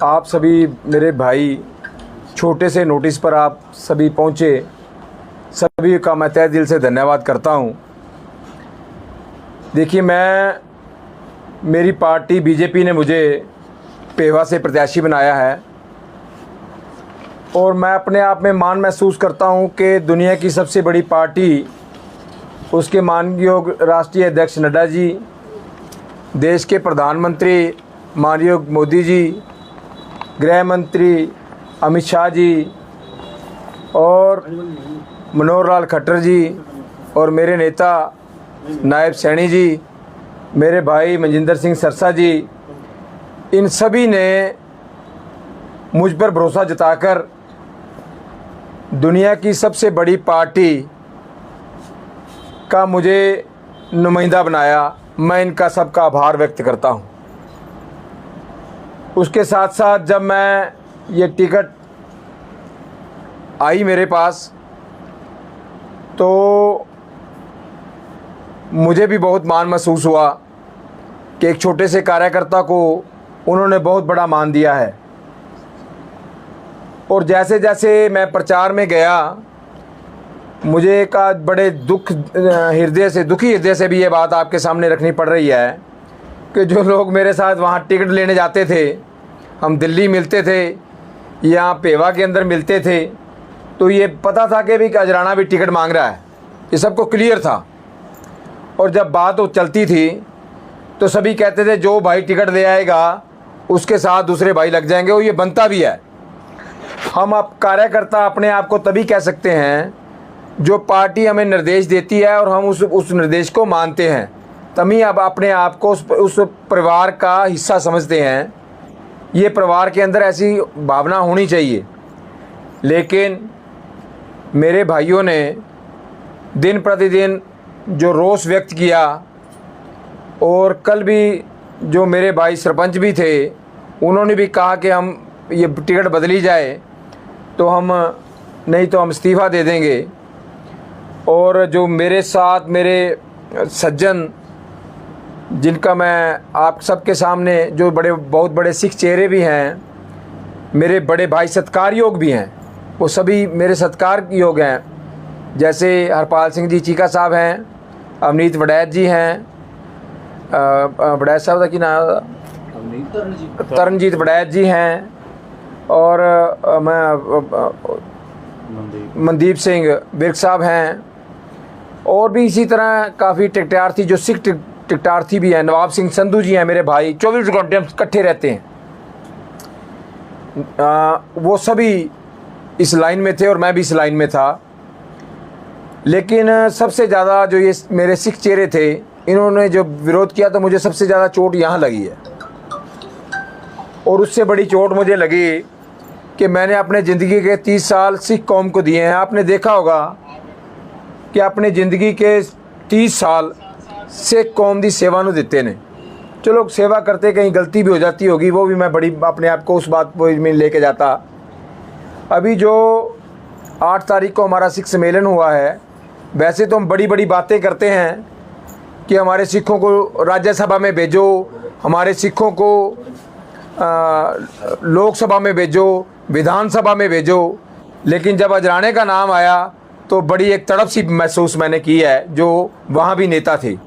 आप सभी मेरे भाई, छोटे से नोटिस पर आप सभी पहुँचे, सभी का मैं तहे दिल से धन्यवाद करता हूँ। देखिए, मेरी पार्टी बीजेपी ने मुझे पेवा से प्रत्याशी बनाया है और मैं अपने आप में मान महसूस करता हूँ कि दुनिया की सबसे बड़ी पार्टी, उसके माननीय राष्ट्रीय अध्यक्ष नड्डा जी, देश के प्रधानमंत्री माननीय मोदी जी, गृह मंत्री अमित शाह जी और मनोहर लाल खट्टर जी और मेरे नेता नायब सैनी जी, मेरे भाई मनजिंदर सिंह सरसा जी, इन सभी ने मुझ पर भरोसा जताकर दुनिया की सबसे बड़ी पार्टी का मुझे नुमाइंदा बनाया। मैं इनका सबका आभार व्यक्त करता हूं। उसके साथ साथ जब मैं ये टिकट आई मेरे पास तो मुझे भी बहुत मान महसूस हुआ कि एक छोटे से कार्यकर्ता को उन्होंने बहुत बड़ा मान दिया है। और जैसे जैसे मैं प्रचार में गया, मुझे एक बड़े दुखी हृदय से भी ये बात आपके सामने रखनी पड़ रही है कि जो लोग मेरे साथ वहाँ टिकट लेने जाते थे, हम दिल्ली मिलते थे या पेवा के अंदर मिलते थे, तो ये पता था कि भी अजराना भी टिकट मांग रहा है, ये सबको क्लियर था। और जब बात वो चलती थी तो सभी कहते थे जो भाई टिकट दे आएगा उसके साथ दूसरे भाई लग जाएंगे, और ये बनता भी है। हम आप कार्यकर्ता अपने आप को तभी कह सकते हैं जो पार्टी हमें निर्देश देती है और हम उस निर्देश को मानते हैं, तभी अब अपने आप को उस परिवार का हिस्सा समझते हैं। ये परिवार के अंदर ऐसी भावना होनी चाहिए। लेकिन मेरे भाइयों ने दिन प्रतिदिन जो रोष व्यक्त किया, और कल भी जो मेरे भाई सरपंच भी थे, उन्होंने भी कहा कि हम ये टिकट बदली जाए तो हम नहीं तो हम इस्तीफ़ा दे देंगे। और जो मेरे साथ मेरे सज्जन, जिनका मैं आप सबके सामने जो बहुत बड़े सिख चेहरे भी हैं, मेरे बड़े भाई सत्कार योग भी हैं, वो सभी मेरे सत्कार योग हैं। जैसे हरपाल सिंह जी चीका साहब हैं, अवनीत वड़ैत जी हैं, वड़ैत साहब का की नाम तरनजीत वड़ैत जी हैं, और मनदीप सिंह बिर्क साहब हैं, और भी इसी तरह काफ़ी टिकटार्थी जो सिख टिकटार्थी भी हैं, नवाब सिंह संधू जी हैं मेरे भाई, 24 घंटे हम इकट्ठे रहते हैं। वो सभी इस लाइन में थे और मैं भी इस लाइन में था। लेकिन सबसे ज़्यादा जो ये मेरे सिख चेहरे थे, इन्होंने जो विरोध किया तो मुझे सबसे ज़्यादा चोट यहाँ लगी है। और उससे बड़ी चोट मुझे लगी कि मैंने अपने ज़िंदगी के 30 साल सिख कौम को दिए हैं। आपने देखा होगा कि अपने ज़िंदगी के 30 साल सिख कौम की सेवा नूं दिते ने। चलो सेवा करते कहीं गलती भी हो जाती होगी, वो भी मैं बड़ी अपने आप को उस बात को में लेके जाता। अभी जो 8 तारीख को हमारा सिख सम्मेलन हुआ है, वैसे तो हम बड़ी बड़ी बातें करते हैं कि हमारे सिखों को राज्यसभा में भेजो, हमारे सिखों को लोकसभा में भेजो, विधानसभा में भेजो, लेकिन जब अजराने का नाम आया तो बड़ी एक तड़प सी महसूस मैंने की है। जो वहाँ भी नेता थे,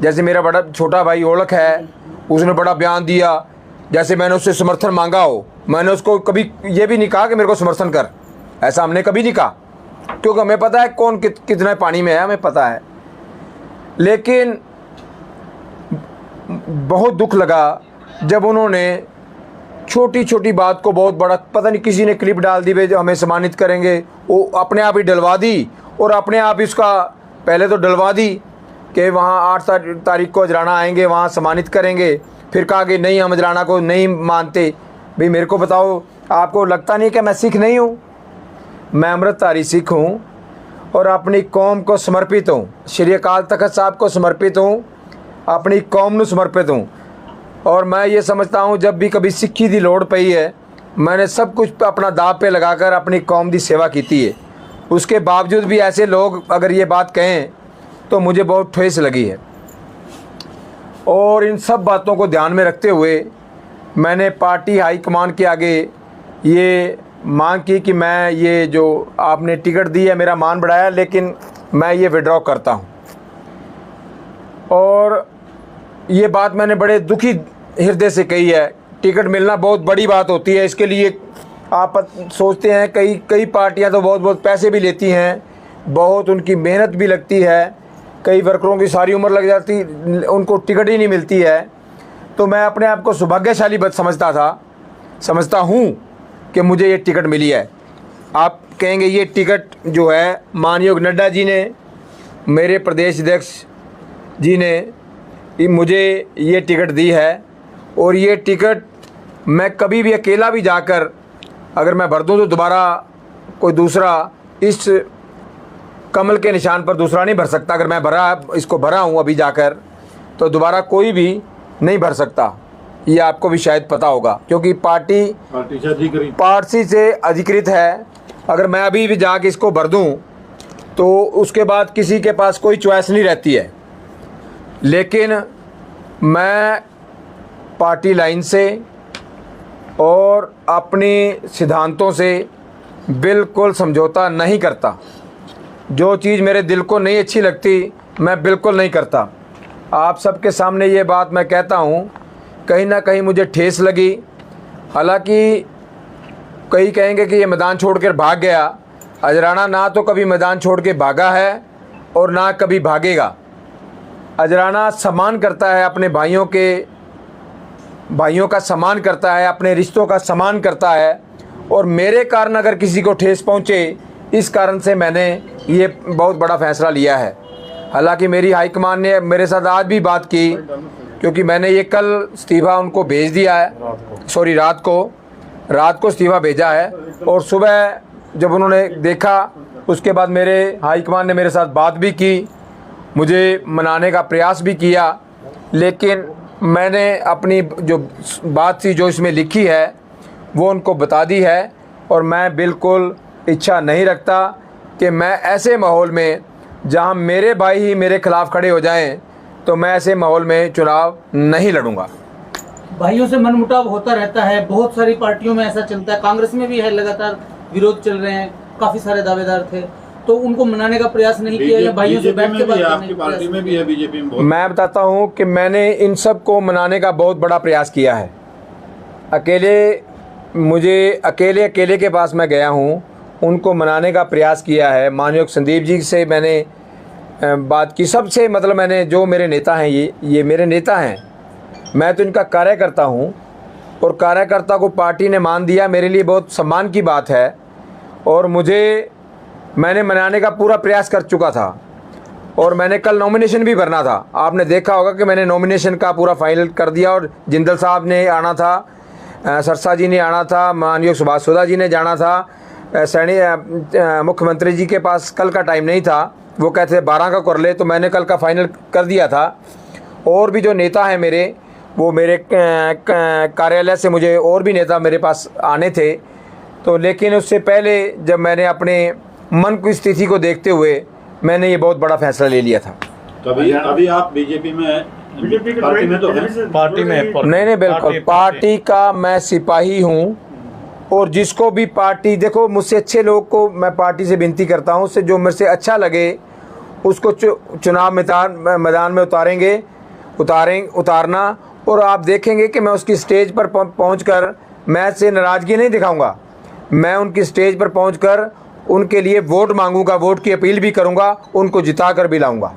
जैसे मेरा बड़ा छोटा भाई ओलख है, उसने बड़ा बयान दिया, जैसे मैंने उससे समर्थन मांगा हो। मैंने उसको कभी ये भी नहीं कहा कि मेरे को समर्थन कर, ऐसा हमने कभी नहीं कहा, क्योंकि हमें पता है कौन कितना पानी में है, हमें पता है। लेकिन बहुत दुख लगा जब उन्होंने छोटी छोटी बात को बहुत बड़ा, पता नहीं किसी ने क्लिप डाल दी जो हमें सम्मानित करेंगे, वो अपने आप ही डलवा दी। और अपने आप इसका पहले तो डलवा दी कि वहाँ 8 तारीख को अजराना आएंगे, वहाँ सम्मानित करेंगे। फिर कहा कि नहीं, हम अजराना को नहीं मानते। भाई मेरे को बताओ, आपको लगता नहीं कि मैं सिख नहीं हूँ? मैं अमृतधारी सिख हूँ और अपनी कौम को समर्पित हूँ, श्री अकाल तख्त साहब को समर्पित हूँ, अपनी कौम को समर्पित हूँ। और मैं ये समझता हूँ जब भी कभी सिक्खी की लोड़ पई है, मैंने सब कुछ अपना दाव पे लगाकर अपनी कौम की सेवा की है। उसके बावजूद भी ऐसे लोग अगर ये बात कहें तो मुझे बहुत ठेस लगी है। और इन सब बातों को ध्यान में रखते हुए मैंने पार्टी हाईकमान के आगे ये मांग की कि मैं ये जो आपने टिकट दी है मेरा मान बढ़ाया, लेकिन मैं ये विड्रॉ करता हूँ। और ये बात मैंने बड़े दुखी हृदय से कही है। टिकट मिलना बहुत बड़ी बात होती है, इसके लिए आप सोचते हैं कई पार्टियां तो बहुत पैसे भी लेती हैं, बहुत उनकी मेहनत भी लगती है, कई वर्करों की सारी उम्र लग जाती, उनको टिकट ही नहीं मिलती है। तो मैं अपने आप को सौभाग्यशाली समझता हूँ कि मुझे ये टिकट मिली है। आप कहेंगे ये टिकट जो है मानयोग नड्डा जी ने, मेरे प्रदेश अध्यक्ष जी ने मुझे ये टिकट दी है, और ये टिकट मैं कभी भी अकेला भी जाकर अगर मैं भर दूँ तो दोबारा कोई दूसरा इस कमल के निशान पर दूसरा नहीं भर सकता। अगर मैं इसको भरा हूँ अभी जाकर, तो दोबारा कोई भी नहीं भर सकता। ये आपको भी शायद पता होगा, क्योंकि पार्टी से अधिकृत है। अगर मैं अभी भी जाके इसको भर दूँ तो उसके बाद किसी के पास कोई चॉइस नहीं रहती है। लेकिन मैं पार्टी लाइन से और अपने सिद्धांतों से बिल्कुल समझौता नहीं करता। जो चीज़ मेरे दिल को नहीं अच्छी लगती मैं बिल्कुल नहीं करता। आप सबके सामने ये बात मैं कहता हूँ, कहीं ना कहीं मुझे ठेस लगी। हालांकि कई कहेंगे कि ये मैदान छोड़कर भाग गया। अजराना ना तो कभी मैदान छोड़ के भागा है और ना कभी भागेगा। अजराना सम्मान करता है अपने भाइयों का सम्मान करता है, अपने रिश्तों का सम्मान करता है। और मेरे कारण अगर किसी को ठेस पहुँचे, इस कारण से मैंने ये बहुत बड़ा फ़ैसला लिया है। हालांकि मेरी हाईकमान ने मेरे साथ आज भी बात की, क्योंकि मैंने ये कल इस्तीफ़ा उनको भेज दिया है, रात को इस्तीफ़ा भेजा है। और सुबह जब उन्होंने देखा, उसके बाद मेरे हाईकमान ने मेरे साथ बात भी की, मुझे मनाने का प्रयास भी किया। लेकिन मैंने अपनी जो बात थी जो इसमें लिखी है वो उनको बता दी है। और मैं बिल्कुल इच्छा नहीं रखता कि मैं ऐसे माहौल में जहां मेरे भाई ही मेरे खिलाफ खड़े हो जाएं, तो मैं ऐसे माहौल में चुनाव नहीं लड़ूंगा। भाइयों से मनमुटाव होता रहता है, बहुत सारी पार्टियों में ऐसा चलता है, कांग्रेस में भी है, लगातार विरोध चल रहे हैं, काफी सारे दावेदार थे, तो उनको मनाने का प्रयास नहीं किया या भाइयों से बैठ के बात करने का प्रयास? बीजेपी में मैं बताता हूं कि मैंने इन सब को मनाने का बहुत बड़ा प्रयास किया है। अकेले के पास मैं गया हूं, उनको मनाने का प्रयास किया है। माननीय संदीप जी से मैंने बात की, सबसे मतलब मैंने जो मेरे नेता हैं, ये मेरे नेता हैं, मैं तो इनका कार्यकर्ता हूं, और कार्यकर्ता को पार्टी ने मान दिया, मेरे लिए बहुत सम्मान की बात है। और मैंने मनाने का पूरा प्रयास कर चुका था, और मैंने कल नॉमिनेशन भी भरना था। आपने देखा होगा कि मैंने नॉमिनेशन का पूरा फाइनल कर दिया, और जिंदल साहब ने आना था, सरसा जी ने आना था, माननीय सुभाष सोदा जी ने जाना था, मुख्यमंत्री जी के पास कल का टाइम नहीं था, वो कहते थे 12 का कर ले, तो मैंने कल का फाइनल कर दिया था। और भी जो नेता हैं मेरे, वो मेरे कार्यालय से मुझे और भी नेता मेरे पास आने थे, तो लेकिन उससे पहले जब मैंने अपने मन की स्थिति को देखते हुए मैंने ये बहुत बड़ा फैसला ले लिया था। अभी आप बीजेपी में पार्टी में तो हैं? पार्टी में नहीं बिल्कुल पार्टी का मैं सिपाही हूँ। और जिसको भी पार्टी, देखो मुझसे अच्छे लोग को मैं पार्टी से विनती करता हूँ, उससे जो मेरे से अच्छा लगे उसको चुनाव मैदान में उतारना। और आप देखेंगे कि मैं उसकी स्टेज पर पहुंचकर मैं से नाराज़गी नहीं दिखाऊंगा। मैं उनकी स्टेज पर पहुंचकर उनके लिए वोट मांगूंगा, वोट की अपील भी करूंगा, उनको जिता कर भी लाऊंगा।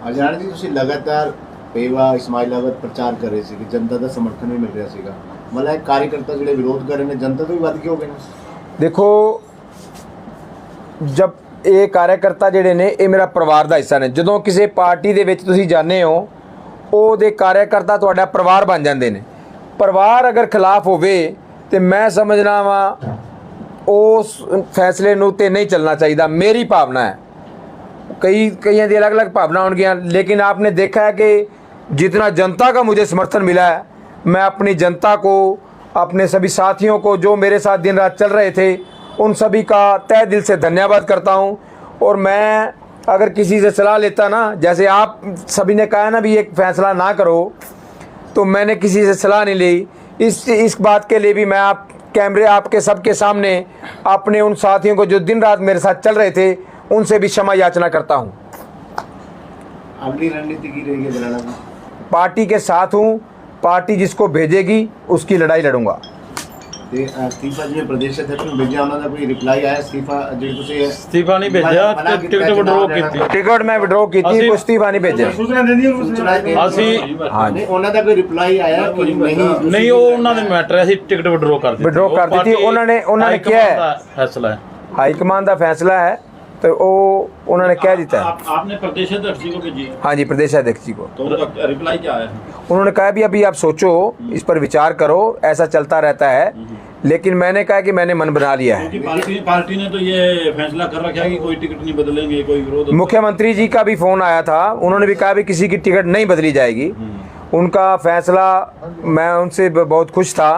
अजराना जी, ਤੁਸੀਂ लगातार पेवा इस्माइलाबाद प्रचार कर रहे थे कि जनता का समर्थन भी मिल रहा ਸੀਗਾ, मतलब एक कार्यकर्ता ਜਿਹੜੇ विरोध कर रहे हैं, जनता तो भी ਵੱਧ ਕੇ ਹੋ ਗਏ ਨੇ। देखो, जब ਇਹ कार्यकर्ता ਜਿਹੜੇ ਨੇ ਇਹ ਮੇਰਾ ਪਰਿਵਾਰ ਦਾ ਹਿੱਸਾ ਨੇ। ਜਦੋਂ ਕਿਸੇ ਪਾਰਟੀ ਦੇ ਵਿੱਚ ਤੁਸੀਂ ਜਾਂਦੇ ਹੋ, ਉਹਦੇ कार्यकर्ता ਤੁਹਾਡਾ ਪਰਿਵਾਰ ਬਣ ਜਾਂਦੇ ਨੇ। ਪਰਿਵਾਰ ਅਗਰ ਖਿਲਾਫ ਹੋਵੇ ਤੇ ਮੈਂ ਸਮਝਣਾ ਵਾ ਉਸ ਫੈਸਲੇ ਨੂੰ ਤੇ नहीं चलना चाहिए। मेरी भावना है, कईयों की अलग अलग भावना होंगी, लेकिन आपने देखा है कि जितना जनता का मुझे समर्थन मिला है, मैं अपनी जनता को, अपने सभी साथियों को जो मेरे साथ दिन रात चल रहे थे, उन सभी का तहे दिल से धन्यवाद करता हूं। और मैं अगर किसी से सलाह लेता ना, जैसे आप सभी ने कहा ना भी एक फ़ैसला ना करो, तो मैंने किसी से सलाह नहीं ली। इस बात के लिए भी मैं आप कैमरे आपके सबके सामने अपने उन साथियों को जो दिन रात मेरे साथ चल रहे थे उनसे भी क्षमा याचना करता हूँ। अगली रणनीति की रहेगी अजराना की? पार्टी के साथ हूँ, पार्टी जिसको भेजेगी उसकी लड़ाई लड़ूंगा। ਤੇ ਅਸਤੀਫਾ ਜਿਵੇਂ ਪ੍ਰਦੇਸ਼ ਅਧਿਕਸ਼ ਨੂੰ ਭੇਜਿਆ ਉਹਨਾਂ ਦਾ ਕੋਈ ਰਿਪਲਾਈ ਆਇਆ ਅਸਤੀਫਾ ਜਿਹੜੀ ਤੁਸੀਂ ਅਸਤੀਫਾ ਨਹੀਂ ਭੇਜਿਆ ਤੇ ਟਿਕਟ ਵਿਡਰੋ ਕੀਤੀ। टिकट मैं विड्रॉ की थी, ਅਸੀਂ- इस्तीफा नहीं भेजा। ਸੂਚਨਾ ਦੇ ਅਸੀਂ ਨਹੀਂ ਉਹਨਾਂ ਦਾ ਕੋਈ ਰਿਪਲਾਈ ਆਇਆ ਕਿ ਨਹੀਂ ਨਹੀਂ ਉਹ ਉਹਨਾਂ ਦੇ ਮੈਟਰ ਹੈ, ਅਸੀਂ ਟਿਕਟ ਵਿਡਰੋ ਕਰ ਦਿੱਤੀ। Withdraw ਕਰ ਦਿੱਤੀ, ਉਹ ਉਹਨਾਂ ਨੇ ਪਾਰਟੀ ਕਿਹਾ ਹੈ। ਦਾ ਫੈਸਲਾ ਹੈ। हाईकमान का फैसला है तो वो उन्होंने कह दिया है। आपने प्रदेश अध्यक्ष जी को भेजी, हाँ जी, प्रदेशाध्यक्ष जी को तो उनका रिप्लाई क्या है? उन्होंने कहा भी अभी आप सोचो, इस पर विचार करो, ऐसा चलता रहता है। लेकिन मैंने कहा कि मैंने मन बना लिया है। क्योंकि पार्टी ने तो ये फैसला कर रखा है कि कोई टिकट नहीं बदलेंगे, कोई विरोध। मुख्यमंत्री जी का भी फोन आया था, उन्होंने भी कहा भी किसी की टिकट नहीं बदली जाएगी। उनका फैसला मैं उनसे बहुत खुश था,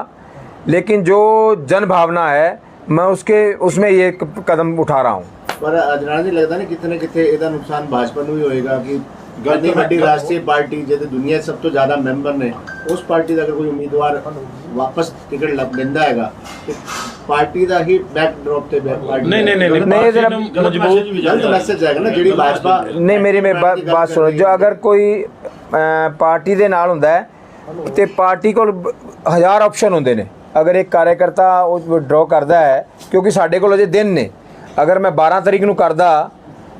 लेकिन जो जन भावना है मैं उसमें ये कदम उठा रहा हूँ। ਪਰ ਅਜਰਾਨਾ ਜੀ ਲੱਗਦਾ ਨਹੀਂ ਕਿਤੇ ਨਾ ਕਿਤੇ ਇਹਦਾ ਨੁਕਸਾਨ ਭਾਜਪਾ ਨੂੰ ਵੀ ਹੋਏਗਾ ਕਿ ਗੱਡੀ ਵੱਡੀ ਰਾਸ਼ਟਰੀ ਪਾਰਟੀ ਜਿਹਦੇ ਦੁਨੀਆ 'ਚ ਸਭ ਤੋਂ ਜ਼ਿਆਦਾ ਮੈਂਬਰ ਨੇ ਉਸ ਪਾਰਟੀ ਦਾ ਅਗਰ ਕੋਈ ਉਮੀਦਵਾਰ ਵਾਪਸ ਟਿਕਟ ਲੈਂਦਾ ਹੈਗਾ ਤੇ ਪਾਰਟੀ ਦਾ ਹੀ ਬੈਕ ਡ੍ਰੌਪ ਤੇ ਪਾਰਟੀ नहीं नहीं नहीं नहीं, नहीं जरा मजबूत ਗਲਤ ਮੈਸੇਜ ਆਏਗਾ ਨਾ ਜਿਹੜੀ ਭਾਜਪਾ नहीं मेरी में बात सुनो, जो अगर कोई पार्टी ਦੇ ਨਾਲ ਹੁੰਦਾ ਹੈ ਤੇ ਪਾਰਟੀ ਕੋਲ 1000 ਆਪਸ਼ਨ ਹੁੰਦੇ ਨੇ। ਅਗਰ ਇੱਕ ਕਾਰਜਕਰਤਾ ਉਹ ਵਿਡਰੋ ਕਰਦਾ ਹੈ, ਕਿਉਂਕਿ ਸਾਡੇ ਕੋਲ ਅਜੇ ਦਿਨ ਨੇ, ਅਗਰ ਮੈਂ 12 ਤਰੀਕ ਨੂੰ ਕਰਦਾ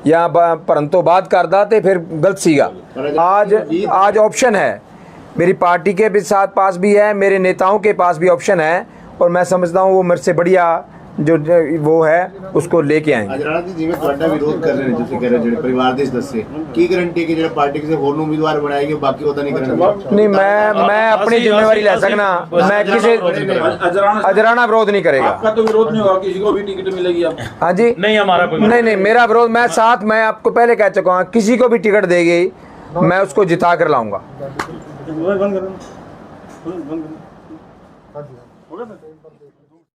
ਜਾਂ ਭਰਨ ਤੋਂ ਬਾਅਦ ਕਰਦਾ ਤੇ ਫਿਰ ਗਲਤ ਸੀਗਾ। आज ऑप्शन है, मेरी पार्टी के भी साथ पास भी है, मेरे नेताओं के पास भी ऑप्शन है, और मैं समझता हूँ वो मेरे से बढ़िया जो वो है उसको लेके आएंगे। ਅਜਰਾਨਾ ਜੀ ਜਿਵੇਂ ਤੁਹਾਡਾ ਵਿਰੋਧ ਕਰ ਰਹੇ ਨੇ ਤੁਸੀਂ ਕਹਿ ਰਹੇ ਜਿਹੜੇ ਪਰਿਵਾਰ ਦੇ ਸਦੱਸੇ ਕੀ ਗਾਰੰਟੀ ਕਿ ਜਿਹੜਾ ਪਾਰਟੀ ਕਿਸੇ ਹੋਰ ਨੂੰ ਉਮੀਦਵਾਰ ਬਣਾਏਗੀ ਬਾਕੀ ਉਹਦਾ ਨਹੀਂ ਕਰਨਗੇ? नहीं, मैं अपनी जिम्मेवारी ले सकना, मैं किसी अजराना विरोध नहीं करेगा। आपका तो विरोध नहीं होगा, किसी को भी टिकट मिलेगी आप? हाँ जी, नहीं हमारा कोई नहीं मेरा विरोध, मैं साथ, मैं आपको पहले कह चुका हूँ, किसी को भी टिकट देगी मैं उसको जिता कर लाऊंगा।